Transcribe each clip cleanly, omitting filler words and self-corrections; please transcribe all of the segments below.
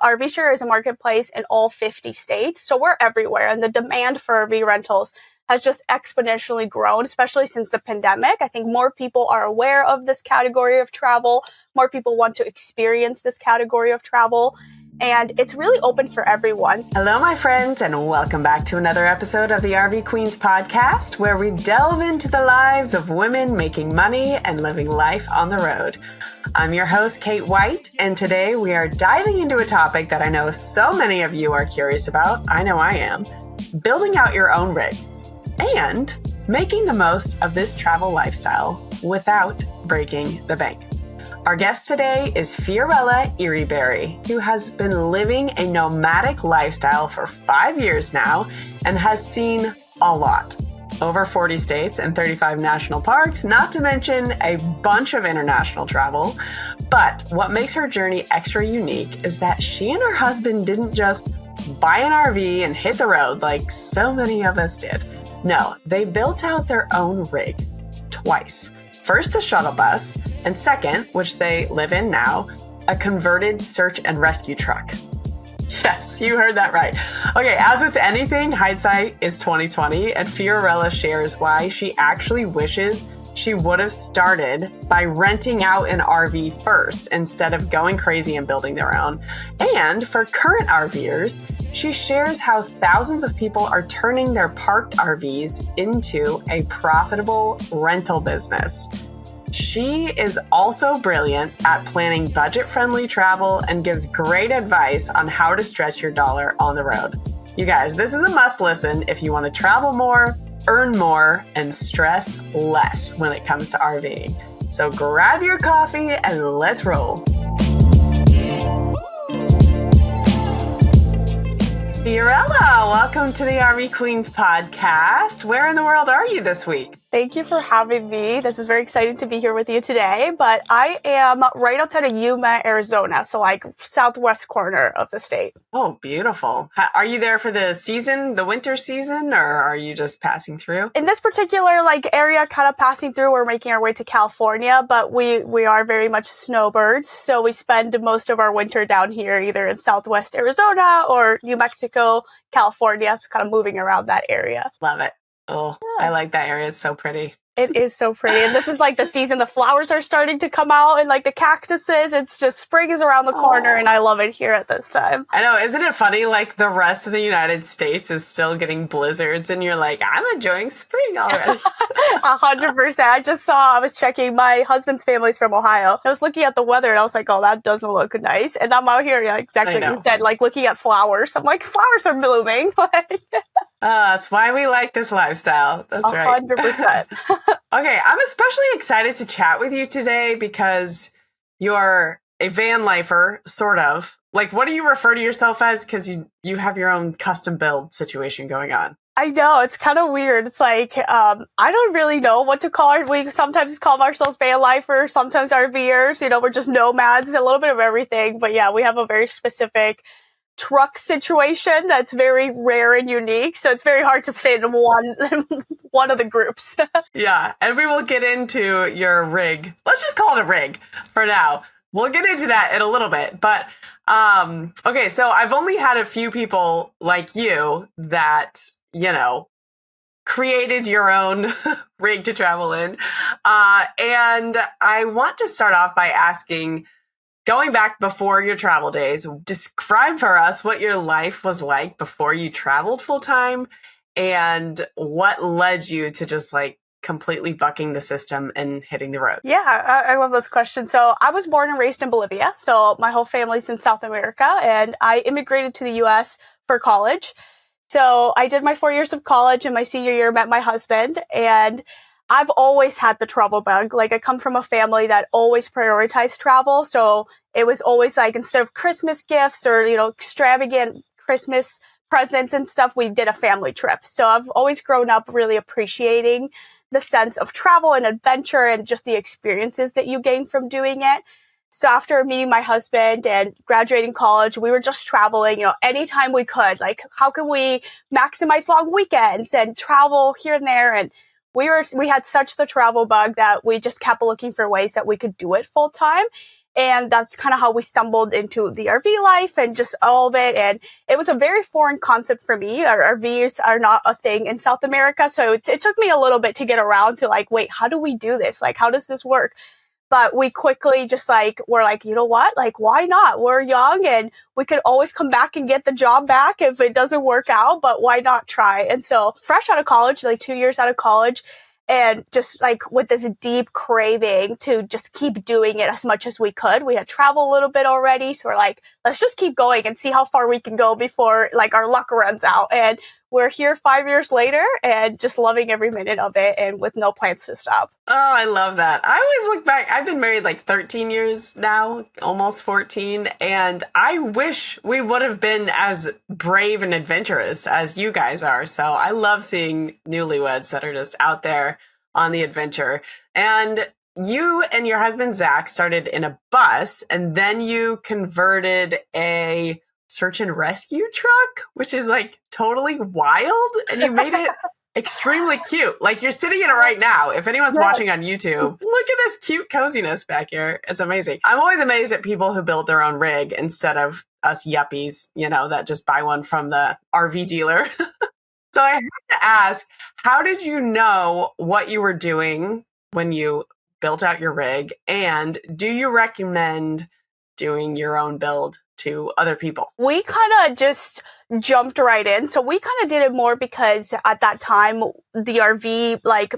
RV Share is a marketplace in all 50 states. So we're everywhere. And the demand for RV rentals has just exponentially grown, especially since the pandemic. I think more people are aware of this category of travel. More people want to experience this category of travel. And it's really open for everyone. Hello, my friends, and welcome back to another episode of the RV Queens podcast, where we delve into the lives of women making money and living life on the road. I'm your host, Kate White, and today we are diving into a topic that I know so many of you are curious about. I know I am. Building out your own rig and making the most of this travel lifestyle without breaking the bank. Our guest today is Fiorella Yriberry, who has been living a nomadic lifestyle for 5 years now and has seen a lot. Over 40 states and 35 national parks, not to mention a bunch of international travel. But what makes her journey extra unique is that she and her husband didn't just buy an RV and hit the road like so many of us did. No, they built out their own rig twice. First, a shuttle bus, and second, which they live in now, a converted search and rescue truck. Yes, you heard that right. Okay, as with anything, hindsight is 2020, and Fiorella shares why she actually wishes she would have started by renting out an RV first instead of going crazy and building their own. And for current RVers, she shares how thousands of people are turning their parked RVs into a profitable rental business. She is also brilliant at planning budget-friendly travel and gives great advice on how to stretch your dollar on the road. You guys, this is a must listen if you want to travel more, earn more, and stress less when it comes to RVing. So grab your coffee and let's roll. Fiorella, welcome to the RV Queens podcast. Where in the world are you this week? Thank you for having me. This is very exciting to be here with you today, but I am right outside of Yuma, Arizona, so like southwest corner of the state. Oh, beautiful. Are you there for the season, the winter season, or are you just passing through? In this particular area, kind of passing through, we're making our way to California, but we are very much snowbirds, so we spend most of our winter down here, either in southwest Arizona or New Mexico, California, so kind of moving around that area. Love it. Oh, yeah. I like that area. It's so pretty. It is so pretty. And this is like the season, the flowers are starting to come out and like the cactuses. It's just spring is around the corner and I love it here at this time. I know. Isn't it funny? Like the rest of the United States is still getting blizzards and you're like, I'm enjoying spring already. 100%. I was checking, my husband's family's from Ohio. I was looking at the weather and I was like, oh, that doesn't look nice. And I'm out here, yeah, exactly like you said, like looking at flowers. I'm like, flowers are blooming. That's why we like this lifestyle. That's 100%. Right. 100%. Okay, I'm especially excited to chat with you today because you're a van lifer, sort of. Like, what do you refer to yourself as? Because you have your own custom build situation going on. I know, it's kind of weird. It's like, I don't really know what to call it. We sometimes call ourselves van lifers, sometimes RVers. You know, we're just nomads, a little bit of everything. But yeah, we have a very specific truck situation that's very rare and unique, so it's very hard to fit in one of the groups. Yeah, and we will get into your rig. Let's just call it a rig for now. We'll get into that in a little bit, but okay, so I've only had a few people like you that, you know, created your own rig to travel in, and I want to start off by asking, going back before your travel days, describe for us what your life was like before you traveled full time and what led you to just like completely bucking the system and hitting the road. Yeah, I love this question. So I was born and raised in Bolivia. So my whole family's in South America and I immigrated to the US for college. So I did my 4 years of college and my senior year met my husband, and I've always had the travel bug. Like, I come from a family that always prioritized travel. So it was always like, instead of Christmas gifts or, you know, extravagant Christmas presents and stuff, we did a family trip. So I've always grown up really appreciating the sense of travel and adventure and just the experiences that you gain from doing it. So after meeting my husband and graduating college, we were just traveling, you know, anytime we could. Like, how can we maximize long weekends and travel here and there? And we had such the travel bug that we just kept looking for ways that we could do it full time. And that's kind of how we stumbled into the RV life and just all of it. And it was a very foreign concept for me. RVs are not a thing in South America. So it took me a little bit to get around to like, wait, how do we do this? Like, how does this work? But we quickly just like, we're like, you know what? Like, why not? We're young and we could always come back and get the job back if it doesn't work out, but why not try? And so fresh out of college, like 2 years out of college, and just like with this deep craving to just keep doing it as much as we could. We had traveled a little bit already. So we're like, let's just keep going and see how far we can go before like our luck runs out. And we're here 5 years later and just loving every minute of it and with no plans to stop. Oh, I love that. I always look back. I've been married like 13 years now, almost 14. And I wish we would have been as brave and adventurous as you guys are. So I love seeing newlyweds that are just out there on the adventure. And you and your husband, Zach, started in a bus and then you converted a search and rescue truck, which is like totally wild. And you made it extremely cute. Like you're sitting in it right now. If anyone's watching on YouTube, look at this cute coziness back here. It's amazing. I'm always amazed at people who build their own rig instead of us yuppies, you know, that just buy one from the RV dealer. So I have to ask, how did you know what you were doing when you built out your rig? And do you recommend doing your own build to other people? We kind of just jumped right in. So we kind of did it more because at that time, the RV like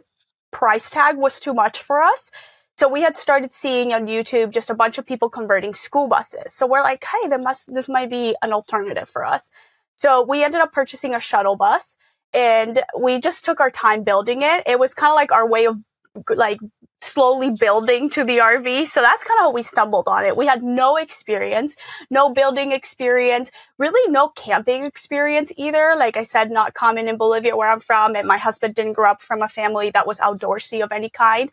price tag was too much for us. So we had started seeing on YouTube just a bunch of people converting school buses. So we're like, hey, this might be an alternative for us. So we ended up purchasing a shuttle bus and we just took our time building it. It was kind of like our way of like slowly building to the RV. So that's kind of how we stumbled on it. We had no experience, no building experience, really no camping experience either. Like I said, not common in Bolivia where I'm from. And my husband didn't grow up from a family that was outdoorsy of any kind.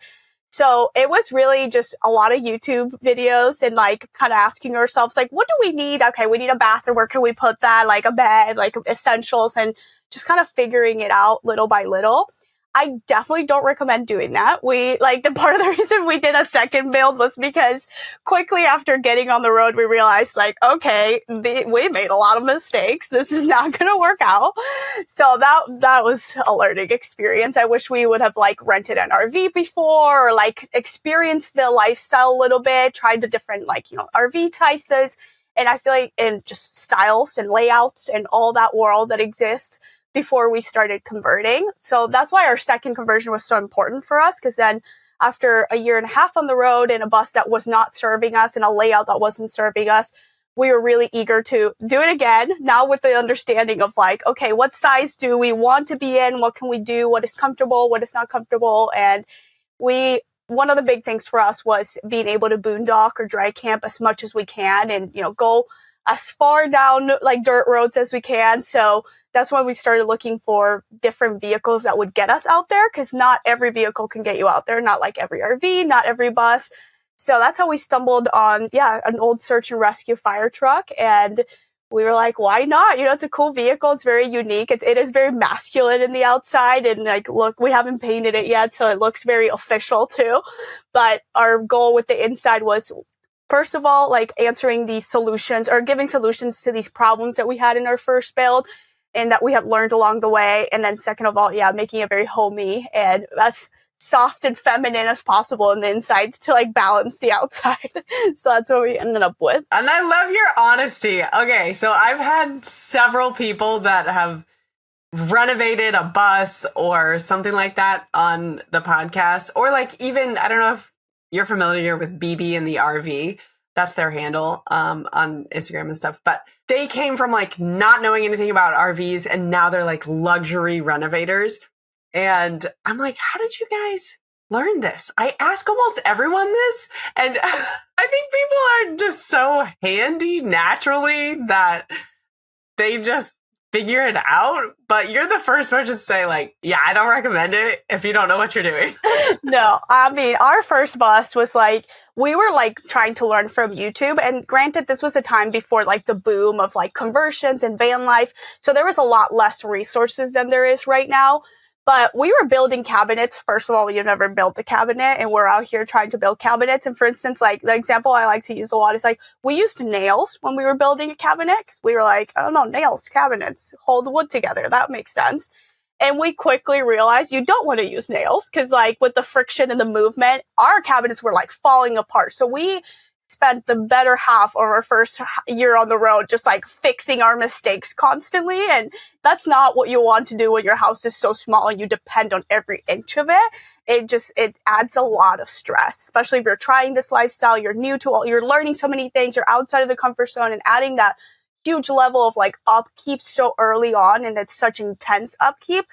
So it was really just a lot of YouTube videos and like kind of asking ourselves, like, what do we need? Okay, we need a bathroom. Where can we put that? Like a bed, like essentials, and just kind of figuring it out little by little. I definitely don't recommend doing that. We like the part of the reason we did a second build was because quickly after getting on the road, we realized like, okay, we made a lot of mistakes. This is not going to work out. So that was a learning experience. I wish we would have like rented an RV before or like experienced the lifestyle a little bit, tried the different like, you know, RV sizes. And I feel like in just styles and layouts and all that world that exists before we started converting. So that's why our second conversion was so important for us, because then after a year and a half on the road in a bus that was not serving us and a layout that wasn't serving us, we were really eager to do it again. Now with the understanding of like, okay, what size do we want to be in? What can we do? What is comfortable? What is not comfortable? And one of the big things for us was being able to boondock or dry camp as much as we can and, you know, go as far down like dirt roads as we can. So that's when we started looking for different vehicles that would get us out there, because not every vehicle can get you out there, not like every RV, not every bus. So that's how we stumbled on, an old search and rescue fire truck. And we were like, why not? You know, it's a cool vehicle. It's very unique. It is very masculine in the outside. And like, look, we haven't painted it yet, so it looks very official too. But our goal with the inside was, first of all, like answering these solutions or giving solutions to these problems that we had in our first build and that we had learned along the way. And then second of all, making it very homey and as soft and feminine as possible in the inside to like balance the outside. So that's what we ended up with. And I love your honesty. Okay, so I've had several people that have renovated a bus or something like that on the podcast, or like even, I don't know if you're familiar with BB and the RV. That's their handle on Instagram and stuff. But they came from like not knowing anything about RVs and now they're like luxury renovators. And I'm like, how did you guys learn this? I ask almost everyone this. And I think people are just so handy naturally that they just figure it out. But you're the first person to say like, yeah, I don't recommend it if you don't know what you're doing. No, I mean, our first bus was like, we were like trying to learn from YouTube. And granted, this was a time before like the boom of like conversions and van life. So there was a lot less resources than there is right now. But we were building cabinets. First of all, you never built a cabinet, and we're out here trying to build cabinets. And for instance, like the example I like to use a lot is like we used nails when we were building a cabinet. 'Cause we were like, I don't know, nails, cabinets, hold wood together. That makes sense. And we quickly realized you don't want to use nails because like with the friction and the movement, our cabinets were like falling apart. So we spent the better half of our first year on the road just like fixing our mistakes constantly. And that's not what you want to do when your house is so small and you depend on every inch of it. It adds a lot of stress, especially if you're trying this lifestyle, you're new to all, you're learning so many things, you're outside of the comfort zone, and adding that huge level of like upkeep so early on, and it's such intense upkeep,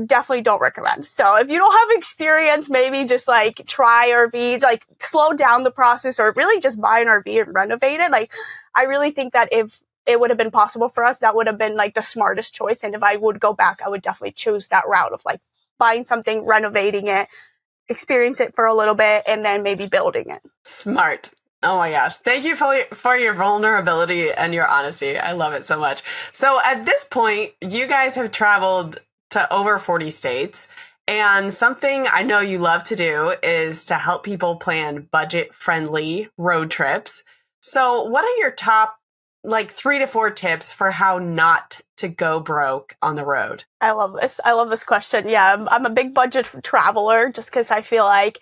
definitely don't recommend. So if you don't have experience, maybe just like try RVs, like slow down the process, or really just buy an RV and renovate it. Like I really think that if it would have been possible for us, that would have been like the smartest choice. And if I would go back, I would definitely choose that route of like buying something, renovating it, experience it for a little bit, and then maybe building it. Smart. Oh my gosh. Thank you for your vulnerability and your honesty. I love it so much. So at this point, you guys have traveled to over 40 states. And something I know you love to do is to help people plan budget-friendly road trips. So what are your top like 3 to 4 tips for how not to go broke on the road? I love this. I love this question. Yeah, I'm a big budget traveler just because I feel like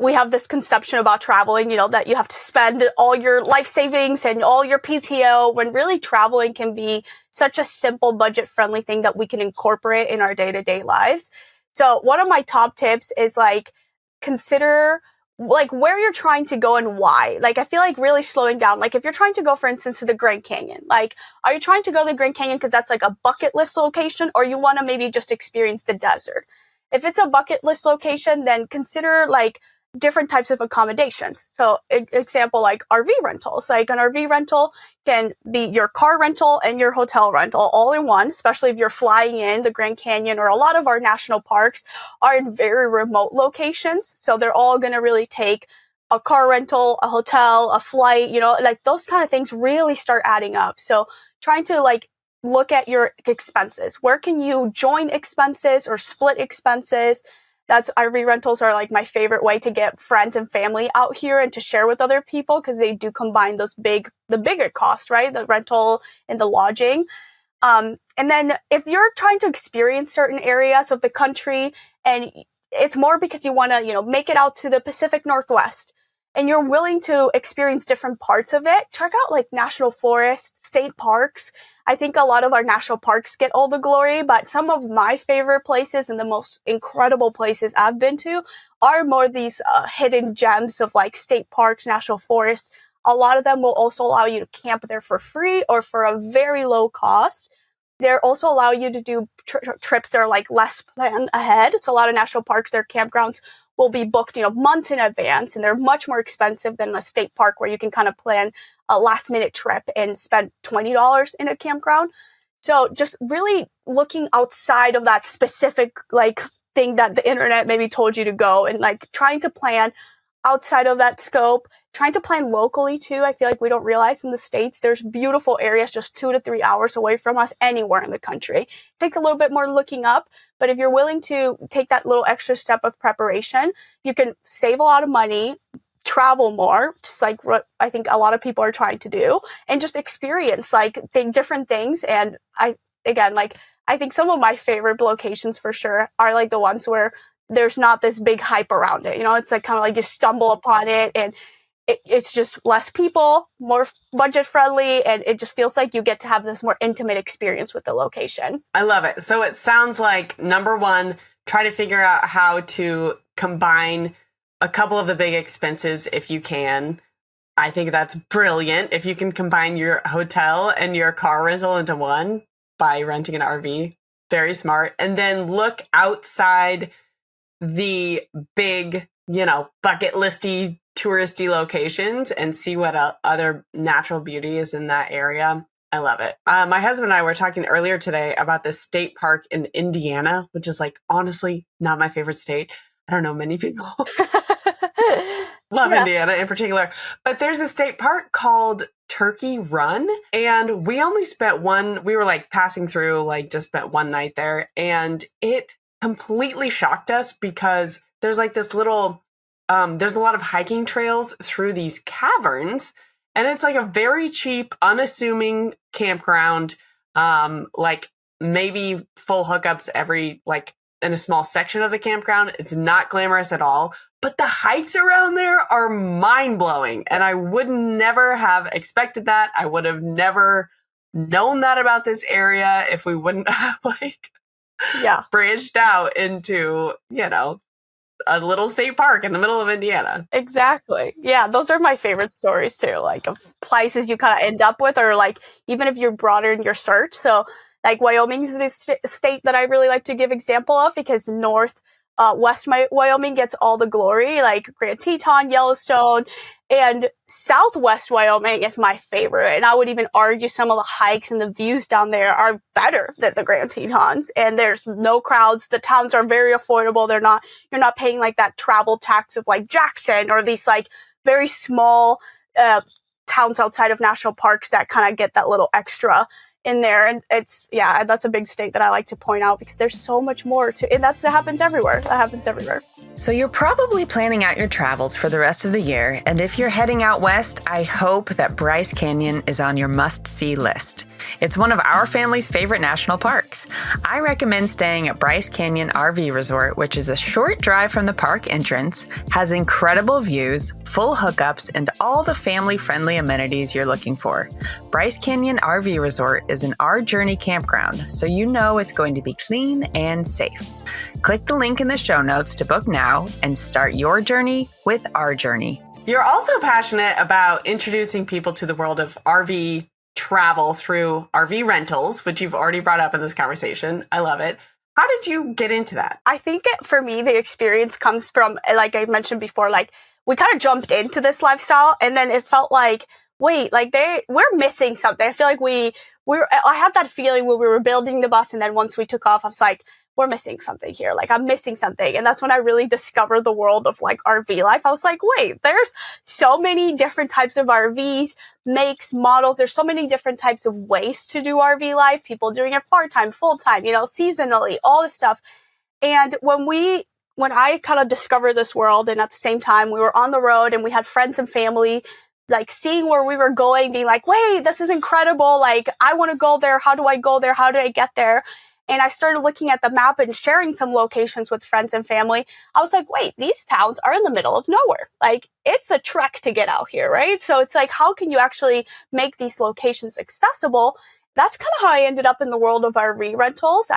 we have this conception about traveling, that you have to spend all your life savings and all your PTO, when really traveling can be such a simple budget friendly thing that we can incorporate in our day-to-day lives. So one of my top tips is like consider like where you're trying to go and why. Like I feel like really slowing down. Like if you're trying to go, for instance, to the Grand Canyon, like are you trying to go to the Grand Canyon because that's like a bucket list location, or you want to maybe just experience the desert? If it's a bucket list location, then consider like different types of accommodations. So example, like RV rentals, like an RV rental can be your car rental and your hotel rental all in one, especially if you're flying in. The Grand Canyon or a lot of our national parks are in very remote locations. So they're all going to really take a car rental, a hotel, a flight, like those kind of things really start adding up. So trying to like look at your expenses. Where can you join expenses or split expenses? That's RV rentals are like my favorite way to get friends and family out here and to share with other people, because they do combine the bigger cost, right? The rental and the lodging. And then if you're trying to experience certain areas of the country and it's more because you want to, make it out to the Pacific Northwest and you're willing to experience different parts of it, check out like national forests, state parks. I think a lot of our national parks get all the glory, but some of my favorite places and the most incredible places I've been to are more these hidden gems of like state parks, national forests. A lot of them will also allow you to camp there for free or for a very low cost. They also allow you to do trips that are like less planned ahead. So a lot of national parks, their campgrounds will be booked, months in advance, and they're much more expensive than a state park where you can kind of plan a last minute trip and spend $20 in a campground. So just really looking outside of that specific like thing that the internet maybe told you to go, and like trying to plan outside of that scope, trying to plan locally too. I feel like we don't realize in the States, there's beautiful areas just 2 to 3 hours away from us anywhere in the country. It takes a little bit more looking up, but if you're willing to take that little extra step of preparation, you can save a lot of money, travel more, just like what I think a lot of people are trying to do, and just experience like different things. And I think some of my favorite locations for sure are like the ones where there's not this big hype around it. It's like kind of like you stumble upon it and it's just less people, more budget friendly, and it just feels like you get to have this more intimate experience with the location. I love it. So it sounds like number one, try to figure out how to combine a couple of the big expenses if you can. I think that's brilliant. If you can combine your hotel and your car rental into one by renting an RV, very smart. And then look outside the big, bucket listy, touristy locations and see what other natural beauty is in that area. I love it. My husband and I were talking earlier today about this state park in Indiana, which is like, honestly, not my favorite state. I don't know many people love Indiana in particular, but there's a state park called Turkey Run. And we only spent we were like passing through, like just spent one night there, and it completely shocked us because there's like this little, there's a lot of hiking trails through these caverns, and it's like a very cheap, unassuming campground, like maybe full hookups every, like in a small section of the campground. It's not glamorous at all, but the hikes around there are mind blowing. And I would never have expected that. I would have never known that about this area if we wouldn't have like branched out into, you know, a little state park in the middle of Indiana. Exactly. Yeah, those are my favorite stories too, like of places you kind of end up with, or like even if you're broader in your search. So like Wyoming is a state that I really like to give example of because west Wyoming gets all the glory, like Grand Teton, Yellowstone, and southwest Wyoming is my favorite. And I would even argue some of the hikes and the views down there are better than the Grand Tetons. And there's no crowds. The towns are very affordable. You're not paying like that travel tax of like Jackson or these like very small towns outside of national parks that kind of get that little extra in there. And that's a big state that I like to point out because there's so much more and that happens everywhere. So you're probably planning out your travels for the rest of the year. And if you're heading out west, I hope that Bryce Canyon is on your must-see list. It's one of our family's favorite national parks. I recommend staying at Bryce Canyon RV Resort, which is a short drive from the park entrance, has incredible views, full hookups, and all the family-friendly amenities you're looking for. Bryce Canyon RV Resort is an Our Journey campground, so you know it's going to be clean and safe. Click the link in the show notes to book now and start your journey with Our Journey. You're also passionate about introducing people to the world of RV travel through RV rentals, which you've already brought up in this conversation. I love it. How did you get into that? I think for me, the experience comes from, like I mentioned before, like we kind of jumped into this lifestyle and then it felt like, wait, like we're missing something. I feel like I had that feeling when we were building the bus and then once we took off, I was like, we're missing something here. Like I'm missing something. And that's when I really discovered the world of like RV life. I was like, wait, there's so many different types of RVs, makes, models. There's so many different types of ways to do RV life. People doing it part-time, full-time, seasonally, all this stuff. And when I kind of discovered this world and at the same time we were on the road and we had friends and family, like seeing where we were going, being like, wait, this is incredible. Like I want to go there. How do I go there? How do I get there? And I started looking at the map and sharing some locations with friends and family. I was like, wait, these towns are in the middle of nowhere. Like, it's a trek to get out here, right? So it's like, how can you actually make these locations accessible? That's kind of how I ended up in the world of RV rentals.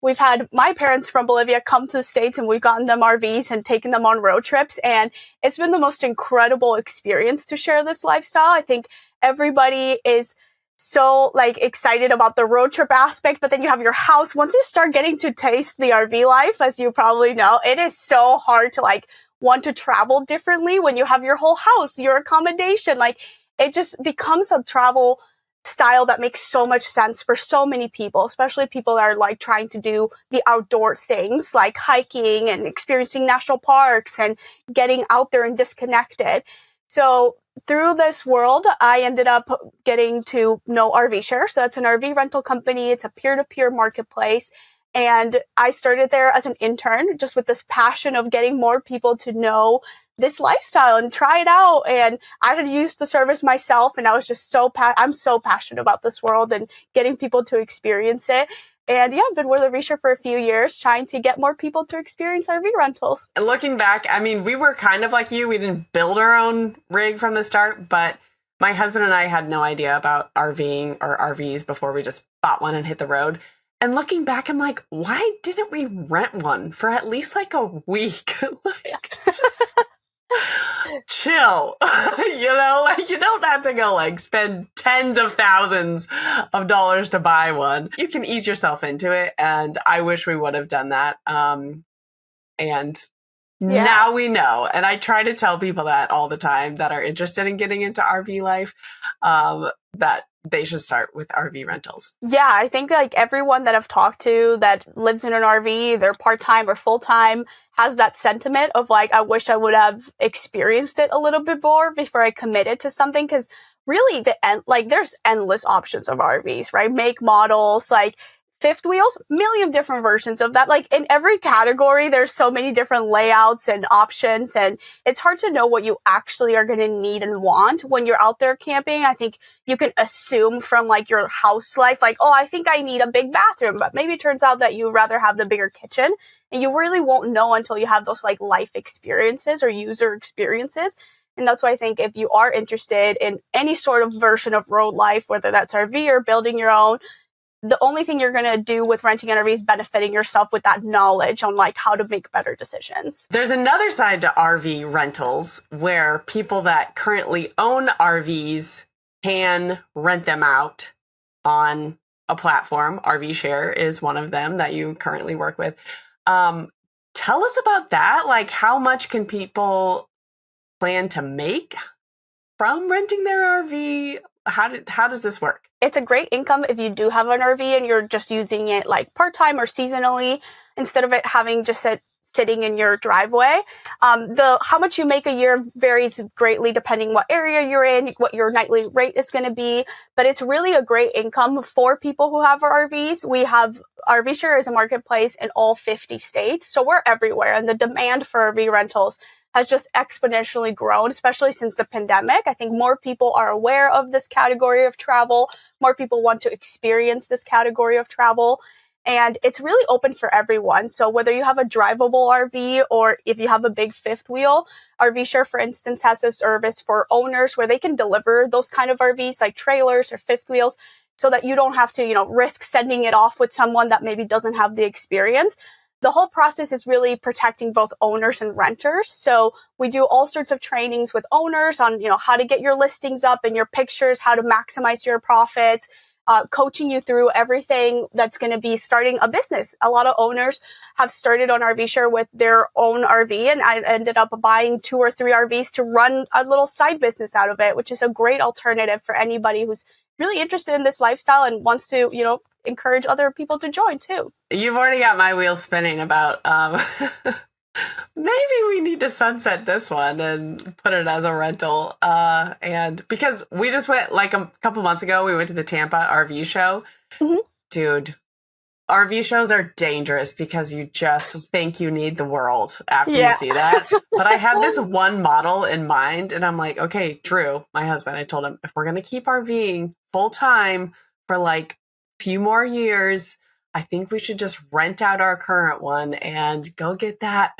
We've had my parents from Bolivia come to the States and we've gotten them RVs and taken them on road trips. And it's been the most incredible experience to share this lifestyle. I think everybody is so like excited about the road trip aspect, but then you have your house. Once you start getting to taste the RV life, as you probably know, it is so hard to like want to travel differently when you have your whole house, your accommodation. Like it just becomes a travel style that makes so much sense for so many people, especially people that are like trying to do the outdoor things like hiking and experiencing national parks and getting out there and disconnected. So through this world, I ended up getting to know RV Share. So that's an RV rental company. It's a peer-to-peer marketplace. And I started there as an intern, just with this passion of getting more people to know this lifestyle and try it out. And I had used the service myself, and I was just I'm so passionate about this world and getting people to experience it. And yeah, I've been with Yriberry for a few years trying to get more people to experience RV rentals. Looking back, I mean, we were kind of like you. We didn't build our own rig from the start, but my husband and I had no idea about RVing or RVs before we just bought one and hit the road. And looking back, I'm like, why didn't we rent one for at least like a week? Like, just chill. Like you don't have to go like spend tens of thousands of dollars to buy one. You can ease yourself into it. And I wish we would have done that. Now we know. And I try to tell people that all the time that are interested in getting into RV life, that they should start with RV rentals. Yeah, I think like everyone that I've talked to that lives in an RV, they're part-time or full-time, has that sentiment of like, I wish I would have experienced it a little bit more before I committed to something. Because really there's endless options of RVs, right? Make, models, like Fifth wheels, million different versions of that. Like in every category, there's so many different layouts and options, and it's hard to know what you actually are going to need and want when you're out there camping. I think you can assume from like your house life, like, oh, I think I need a big bathroom, but maybe it turns out that you rather have the bigger kitchen, and you really won't know until you have those like life experiences or user experiences. And that's why I think if you are interested in any sort of version of road life, whether that's RV or building your own, the only thing you're going to do with renting an RV is benefiting yourself with that knowledge on like how to make better decisions. There's another side to RV rentals where people that currently own RVs can rent them out on a platform. RV Share is one of them that you currently work with. Tell us about that. Like, how much can people plan to make from renting their RV? How does this work? It's a great income if you do have an RV and you're just using it like part-time or seasonally instead of it having just sitting in your driveway. How much you make a year varies greatly depending what area you're in, what your nightly rate is going to be, but it's really a great income for people who have RVs. We have RV Share is a marketplace in all 50 states, so we're everywhere, and the demand for RV rentals has just exponentially grown, especially since the pandemic. I think more people are aware of this category of travel. More people want to experience this category of travel. And it's really open for everyone. So whether you have a drivable RV or if you have a big fifth wheel, RV Share, for instance, has a service for owners where they can deliver those kind of RVs like trailers or fifth wheels so that you don't have to, risk sending it off with someone that maybe doesn't have the experience. The whole process is really protecting both owners and renters. So we do all sorts of trainings with owners on, how to get your listings up and your pictures, how to maximize your profits, coaching you through everything that's going to be starting a business. A lot of owners have started on RV Share with their own RV, and I ended up buying 2 or 3 RVs to run a little side business out of it, which is a great alternative for anybody who's really interested in this lifestyle and wants to, encourage other people to join too. You've already got my wheels spinning about maybe we need to sunset this one and put it as a rental. And because we just went like a couple months ago, we went to the Tampa RV show. Mm-hmm. Dude, RV shows are dangerous because you just think you need the world after you see that. But I have this one model in mind, and I'm like, okay, Drew, my husband, I told him, if we're going to keep RVing full time for like few more years, I think we should just rent out our current one and go get that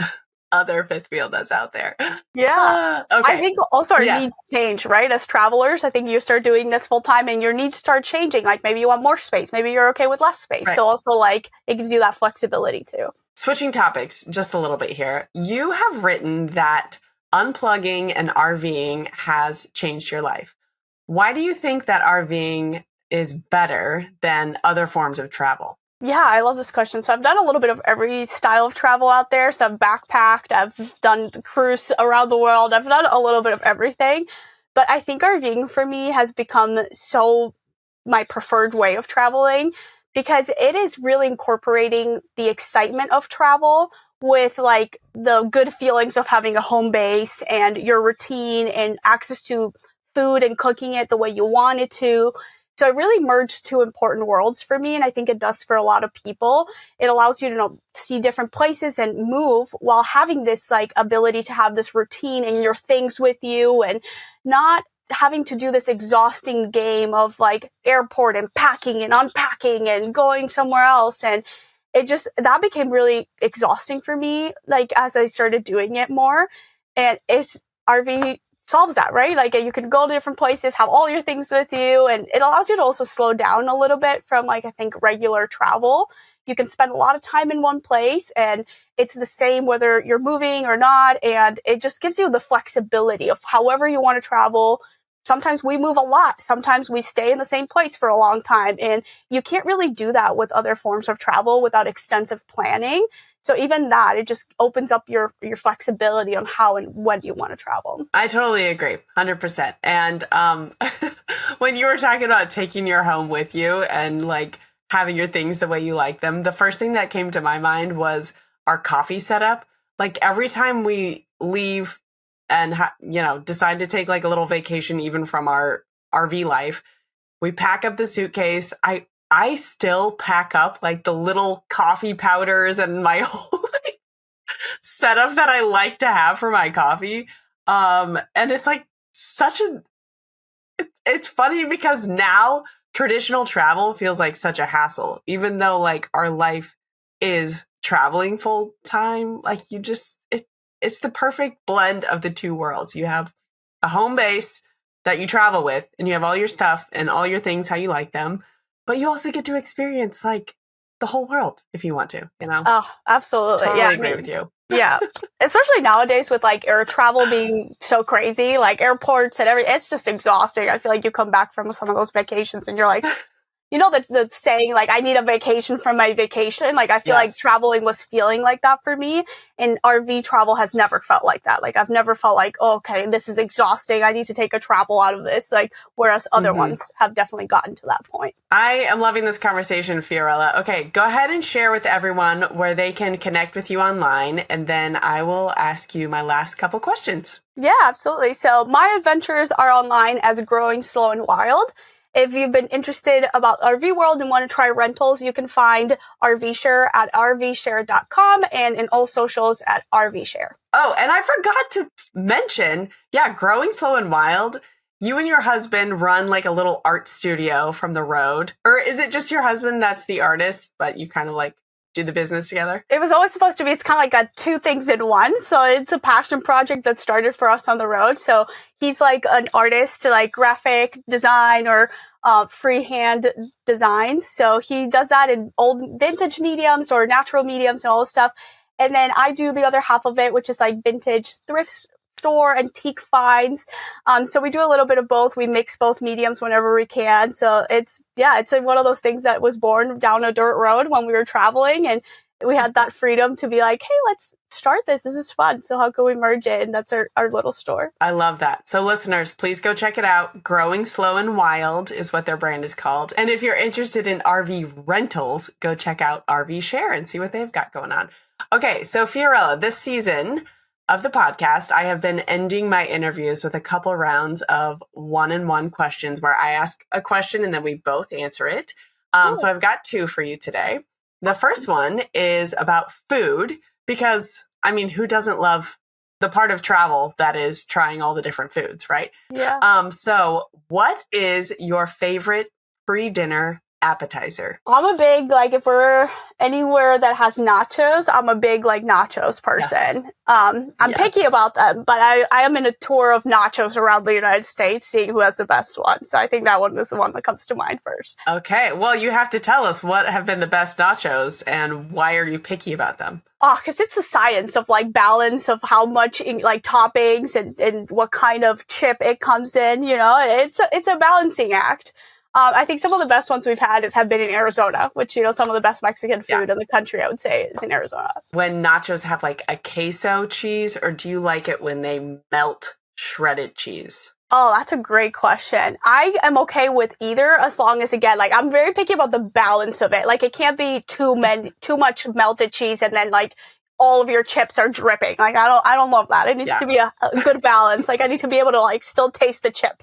other fifth wheel that's out there. Yeah. Okay. I think also our needs change, right? As travelers, I think you start doing this full time and your needs start changing. Like maybe you want more space. Maybe you're okay with less space. Right. So also like it gives you that flexibility too. Switching topics just a little bit here. You have written that unplugging and RVing has changed your life. Why do you think that RVing is better than other forms of travel? Yeah, I love this question. So I've done a little bit of every style of travel out there. So I've backpacked, I've done cruise around the world. I've done a little bit of everything. But I think RVing for me has become so my preferred way of traveling because it is really incorporating the excitement of travel with like the good feelings of having a home base and your routine and access to food and cooking it the way you want it to. So it really merged 2 important worlds for me, and I think it does for a lot of people. It allows you to see different places and move while having this like ability to have this routine and your things with you and not having to do this exhausting game of like airport and packing and unpacking and going somewhere else. And that became really exhausting for me, like as I started doing it more. And RV solves that, right? Like you can go to different places, have all your things with you, and it allows you to also slow down a little bit from like, I think, regular travel. You can spend a lot of time in one place and it's the same whether you're moving or not. And it just gives you the flexibility of however you want to travel. Sometimes we move a lot. Sometimes we stay in the same place for a long time. And you can't really do that with other forms of travel without extensive planning. So even that, it just opens up your flexibility on how and when you want to travel. I totally agree, 100%. And when you were talking about taking your home with you and like having your things the way you like them, the first thing that came to my mind was our coffee setup. Like every time we leave and decide to take like a little vacation even from our RV life, we pack up the suitcase. I I still pack up like the little coffee powders and my whole like, setup that I like to have for my coffee. And it's like it's funny because now traditional travel feels like such a hassle, even though like our life is traveling full time. Like it's the perfect blend of the two worlds. You have a home base that you travel with and you have all your stuff and all your things, how you like them, but you also get to experience like the whole world if you want to, you know? Oh, absolutely. Totally Yeah, agree with you. Yeah. Especially nowadays with like air travel being so crazy, like airports and everything, it's just exhausting. I feel like you come back from some of those vacations and you're like, you know, the saying, like, I need a vacation from my vacation. Like, I feel like Yes. traveling was feeling like that for me. And RV travel has never felt like that. Like, I've never felt like, oh, okay, this is exhausting. I need to take a travel out of this. Like, whereas other ones have definitely gotten to that point. I am loving this conversation, Fiorella. Okay, go ahead and share with everyone where they can connect with you online, and then I will ask you my last couple questions. Yeah, absolutely. So my adventures are online as Growing Slow and Wild. If you've been interested about RV World and want to try rentals, you can find RVshare at rvshare.com and in all socials at RVshare. Oh, and I forgot to mention, Growing Slow and Wild, you and your husband run like a little art studio from the road. Or is it just your husband that's the artist, but you kind of like do the business together? It was always supposed to be, it's kind of like two things in one. So it's a passion project that started for us on the road. So he's like an artist to like graphic design or freehand designs. So he does that in old vintage mediums or natural mediums and all this stuff. And then I do the other half of it, which is like vintage thrift store, antique finds. So we do a little bit of both. We mix both mediums whenever we can. So it's one of those things that was born down a dirt road when we were traveling, and we had that freedom to be like, hey, let's start this. This is fun. So how can we merge it? And that's our little store. I love that. So listeners, please go check it out. Growing Slow and Wild is what their brand is called. And if you're interested in RV rentals, go check out RV Share and see what they've got going on. Okay, so Fiorella, this season of the podcast, I have been ending my interviews with a couple rounds of one-on-one questions where I ask a question and then we both answer it. So I've got two for you today. The first one is about food because, I mean, who doesn't love the part of travel that is trying all the different foods, right? Yeah. So what is your favorite pre-dinner appetizer? I'm a big, like, if we're anywhere that has nachos, I'm a big, like, nachos person. Yes. I'm picky about them, but I am in a tour of nachos around the United States, seeing who has the best one. So I think that one is the one that comes to mind first. Okay. Well, you have to tell us what have been the best nachos and why are you picky about them? Oh, because it's a science of, like, balance of how much, like, toppings and what kind of chip it comes in, you know? It's a balancing act. I think some of the best ones we've had have been in Arizona, which, you know, some of the best Mexican food in the country, I would say, is in Arizona. When nachos have like a queso cheese, or do you like it when they melt shredded cheese? Oh, that's a great question. I am okay with either as long as, again, like, I'm very picky about the balance of it. Like, it can't be too much melted cheese and then, like, all of your chips are dripping. Like, I don't love that. It needs to be a good balance. Like, I need to be able to, like, still taste the chip.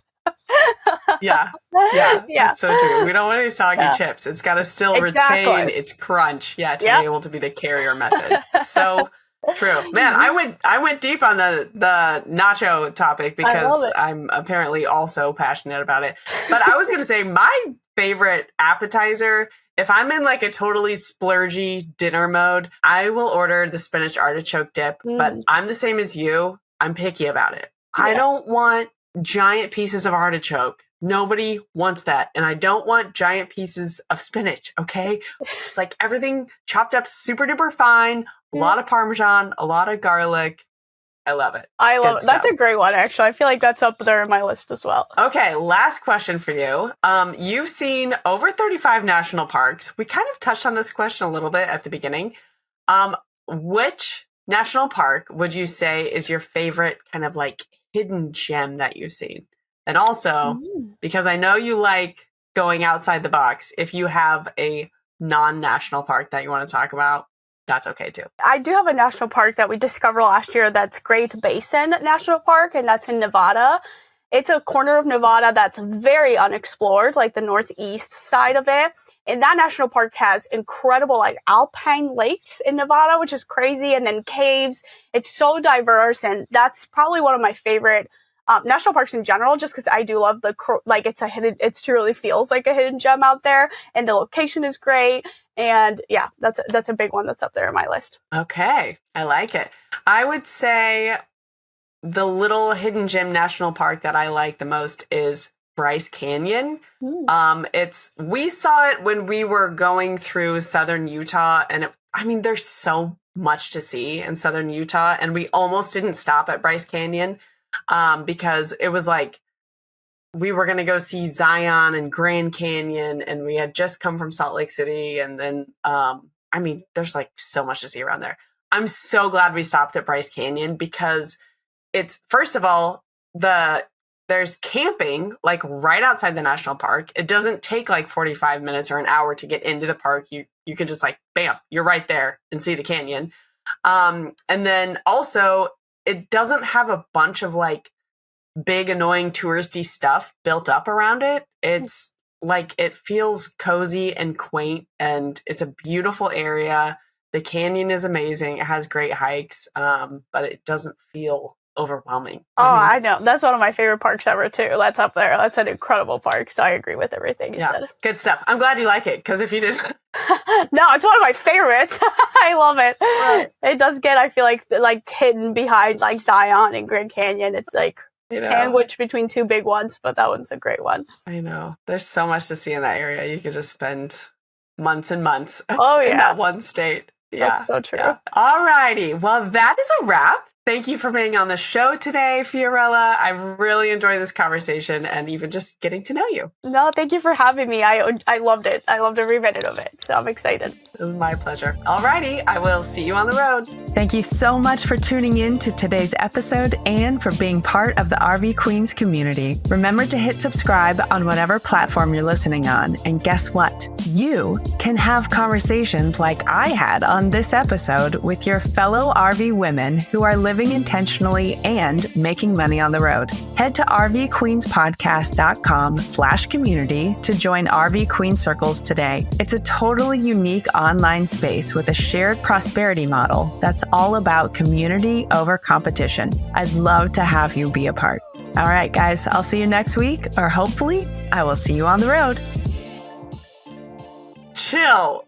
Yeah. That's so true. We don't want any soggy chips. It's got to still retain its crunch. To be able to be the carrier method. So true. Man, I went deep on the nacho topic because I'm apparently also passionate about it. But I was going to say my favorite appetizer, if I'm in like a totally splurgy dinner mode, I will order the spinach artichoke dip. But I'm the same as you. I'm picky about it. Yeah. I don't want giant pieces of artichoke. Nobody wants that. And I don't want giant pieces of spinach, okay? It's like everything chopped up super duper fine, a lot of Parmesan, a lot of garlic. I love it. I love it. That's a great one, actually. I feel like that's up there in my list as well. Okay, last question for you. You've seen over 35 national parks. We kind of touched on this question a little bit at the beginning. Which national park would you say is your favorite kind of like hidden gem that you've seen? And also, because I know you like going outside the box, if you have a non-national park that you want to talk about, that's okay too. I do have a national park that we discovered last year that's Great Basin National Park, and that's in Nevada. It's a corner of Nevada that's very unexplored, like the northeast side of it. And that national park has incredible like alpine lakes in Nevada, which is crazy. And then caves. It's so diverse. And that's probably one of my favorite national parks in general, just because I do love like it truly feels like a hidden gem out there. And the location is great. And yeah, that's a big one that's up there on my list. Okay. I like it. I would say the little hidden gem national park that I like the most is Bryce Canyon. We saw it when we were going through southern Utah, and there's so much to see in southern Utah, and we almost didn't stop at Bryce Canyon because it was like we were going to go see Zion and Grand Canyon, and we had just come from Salt Lake City, and then there's like so much to see around there. I'm so glad we stopped at Bryce Canyon because it's, first of all, there's camping like right outside the national park. It doesn't take like 45 minutes or an hour to get into the park. You can just like, bam, you're right there and see the canyon. And then also it doesn't have a bunch of like big, annoying touristy stuff built up around it. It's like, it feels cozy and quaint, and it's a beautiful area. The canyon is amazing. It has great hikes, but it doesn't feel overwhelming. I know. That's one of my favorite parks ever too. That's up there. That's an incredible park. So I agree with everything you said. Good stuff. I'm glad you like it, because if you didn't. No, it's one of my favorites. I love it. Right. It does get, I feel like hidden behind like Zion and Grand Canyon. It's like sandwiched between two big ones, but that one's a great one. I know. There's so much to see in that area. You could just spend months and months in that one state. Yeah. That's so true. Yeah. All righty. Well, that is a wrap. Thank you for being on the show today, Fiorella. I really enjoyed this conversation and even just getting to know you. No, thank you for having me. I loved it. I loved every minute of it. So I'm excited. It was my pleasure. All righty. I will see you on the road. Thank you so much for tuning in to today's episode and for being part of the RV Queens community. Remember to hit subscribe on whatever platform you're listening on. And guess what? You can have conversations like I had on this episode with your fellow RV women who are living intentionally and making money on the road. Head to rvqueenspodcast.com/community to join RV Queen Circles today. It's a totally unique online space with a shared prosperity model that's all about community over competition. I'd love to have you be a part. All right, guys, I'll see you next week, or hopefully I will see you on the road. Chill.